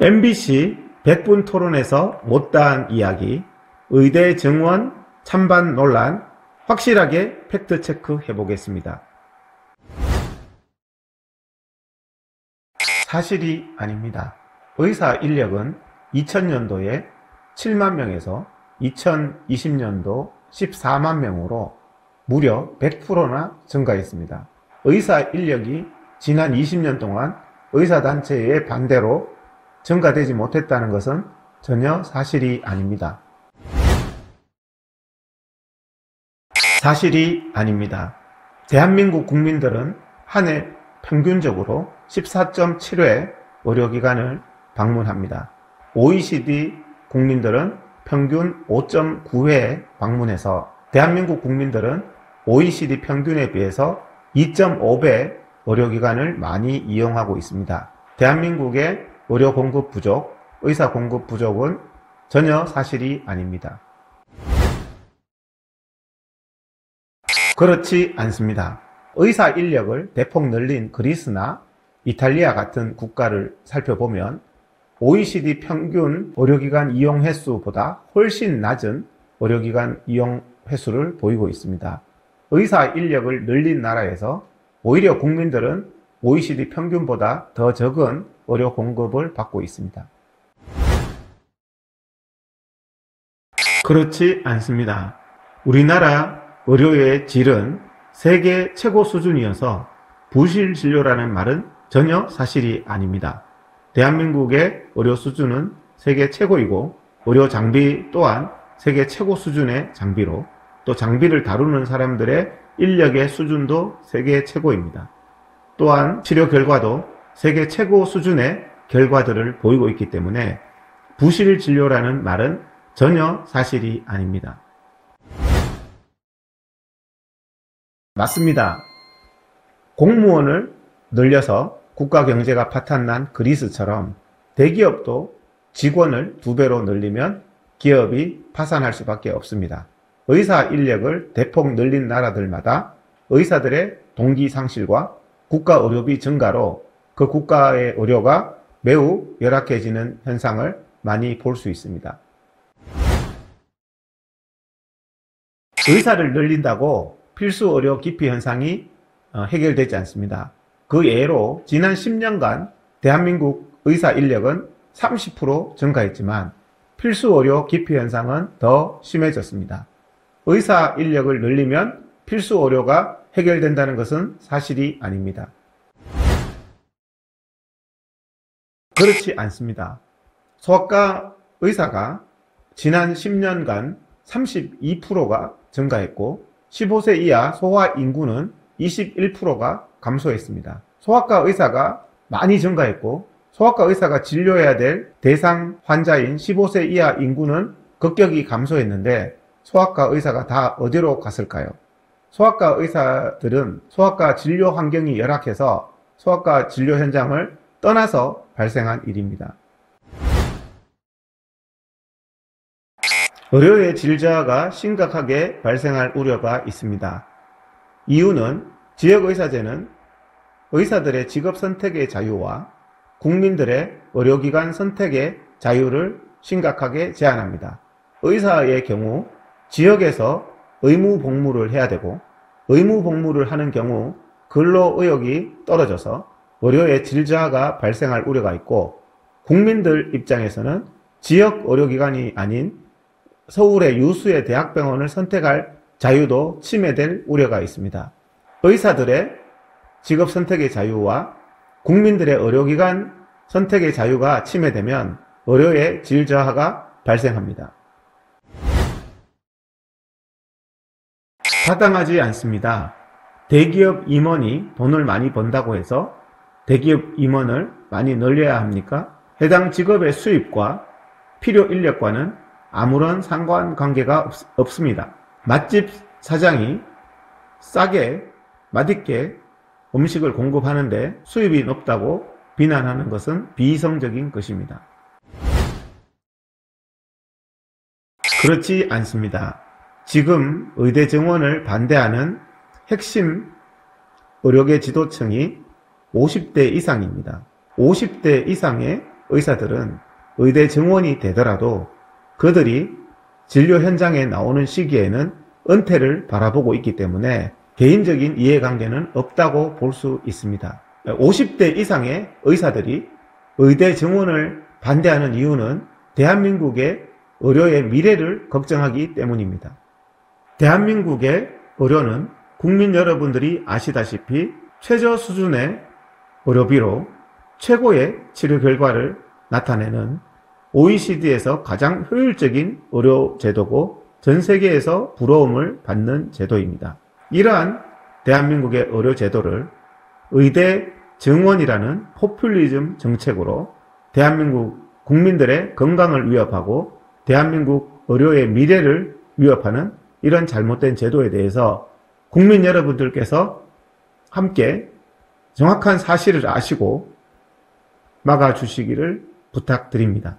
MBC 100분 토론에서 못다한 이야기, 의대 정원 찬반 논란 확실하게 팩트체크 해보겠습니다. 사실이 아닙니다. 의사 인력은 2000년도에 7만 명에서 2020년도 14만 명으로 무려 100%나 증가했습니다. 의사 인력이 지난 20년 동안 의사단체의 반대로 증가되지 못했다는 것은 전혀 사실이 아닙니다. 사실이 아닙니다. 대한민국 국민들은 한 해 평균적으로 14.7회 의료기관을 방문합니다. OECD 국민들은 평균 5.9회 방문해서 대한민국 국민들은 OECD 평균에 비해서 2.5배 의료기관을 많이 이용하고 있습니다. 대한민국의 의료 공급 부족, 의사 공급 부족은 전혀 사실이 아닙니다. 그렇지 않습니다. 의사 인력을 대폭 늘린 그리스나 이탈리아 같은 국가를 살펴보면 OECD 평균 의료기관 이용 횟수보다 훨씬 낮은 의료기관 이용 횟수를 보이고 있습니다. 의사 인력을 늘린 나라에서 오히려 국민들은 OECD 평균보다 더 적은 의료 공급을 받고 있습니다. 그렇지 않습니다. 우리나라 의료의 질은 세계 최고 수준이어서 부실 진료라는 말은 전혀 사실이 아닙니다. 대한민국의 의료 수준은 세계 최고이고 의료 장비 또한 세계 최고 수준의 장비로 또 장비를 다루는 사람들의 인력의 수준도 세계 최고입니다. 또한 치료 결과도 세계 최고 수준의 결과들을 보이고 있기 때문에 부실 진료라는 말은 전혀 사실이 아닙니다. 맞습니다. 공무원을 늘려서 국가 경제가 파탄난 그리스처럼 대기업도 직원을 2배로 늘리면 기업이 파산할 수밖에 없습니다. 의사 인력을 대폭 늘린 나라들마다 의사들의 동기 상실과 국가 의료비 증가로 그 국가의 의료가 매우 열악해지는 현상을 많이 볼 수 있습니다. 의사를 늘린다고 필수 의료 기피 현상이 해결되지 않습니다. 그 예로 지난 10년간 대한민국 의사 인력은 30% 증가했지만 필수 의료 기피 현상은 더 심해졌습니다. 의사 인력을 늘리면 필수 의료가 해결된다는 것은 사실이 아닙니다. 그렇지 않습니다. 소아과 의사가 지난 10년간 32%가 증가했고 15세 이하 소아 인구는 21%가 감소했습니다. 소아과 의사가 많이 증가했고 소아과 의사가 진료해야 될 대상 환자인 15세 이하 인구는 급격히 감소했는데 소아과 의사가 다 어디로 갔을까요? 소아과 의사들은 소아과 진료 환경이 열악해서 소아과 진료 현장을 떠나서 발생한 일입니다. 의료의 질 저하가 심각하게 발생할 우려가 있습니다. 이유는 지역의사제는 의사들의 직업 선택의 자유와 국민들의 의료기관 선택의 자유를 심각하게 제한합니다. 의사의 경우 지역에서 의무 복무를 해야 되고 의무 복무를 하는 경우 근로의욕이 떨어져서 의료의 질 저하가 발생할 우려가 있고 국민들 입장에서는 지역 의료기관이 아닌 서울의 유수의 대학병원을 선택할 자유도 침해될 우려가 있습니다. 의사들의 직업 선택의 자유와 국민들의 의료기관 선택의 자유가 침해되면 의료의 질 저하가 발생합니다. 타당하지 않습니다. 대기업 임원이 돈을 많이 번다고 해서 대기업 임원을 많이 늘려야 합니까? 해당 직업의 수입과 필요 인력과는 아무런 상관관계가 없습니다. 맛집 사장이 싸게 맛있게 음식을 공급하는데 수입이 높다고 비난하는 것은 비이성적인 것입니다. 그렇지 않습니다. 지금 의대 정원을 반대하는 핵심 의료계 지도층이 50대 이상입니다. 50대 이상의 의사들은 의대 정원이 되더라도 그들이 진료 현장에 나오는 시기에는 은퇴를 바라보고 있기 때문에 개인적인 이해관계는 없다고 볼 수 있습니다. 50대 이상의 의사들이 의대 정원을 반대하는 이유는 대한민국의 의료의 미래를 걱정하기 때문입니다. 대한민국의 의료는 국민 여러분들이 아시다시피 최저 수준의 의료비로 최고의 치료 결과를 나타내는 OECD에서 가장 효율적인 의료 제도고 전 세계에서 부러움을 받는 제도입니다. 이러한 대한민국의 의료 제도를 의대 정원이라는 포퓰리즘 정책으로 대한민국 국민들의 건강을 위협하고 대한민국 의료의 미래를 위협하는 이런 잘못된 제도에 대해서 국민 여러분들께서 함께 정확한 사실을 아시고 막아주시기를 부탁드립니다.